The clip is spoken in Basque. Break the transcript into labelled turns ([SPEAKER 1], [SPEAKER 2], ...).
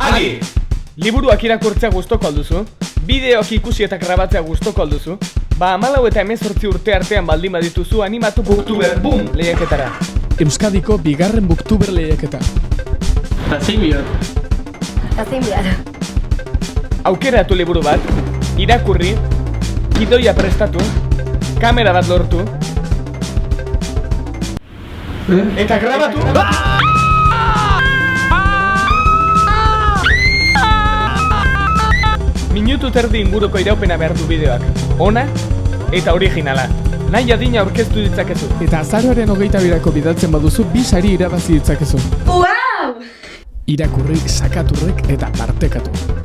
[SPEAKER 1] Adi! Liburuak irakurtzea gustoko alduzu? Bideoak ikusi eta grabatzea gustoko alduzu? Ba, 14 eta 18 urte artean baldin badituzu animatu Booktuber BOOM lehiaketara.
[SPEAKER 2] Euskadiko bigarren Booktuber lehiaketa.
[SPEAKER 3] Eta zein bihar?
[SPEAKER 1] Aukeratu liburu bat, irakurri, gidoia prestatu, kamera bat lortu, eta grabatu... Minutu terdi inguruko iraupena behar du bideoak. Ona eta originala. Nahi adina aurkeztu ditzakezu.
[SPEAKER 2] Eta azaroaren 22ko bidaltzen baduzu 2 sari irabazi ditzakezu.
[SPEAKER 4] Wow!
[SPEAKER 2] Irakurri, sakaturrek eta partekatu.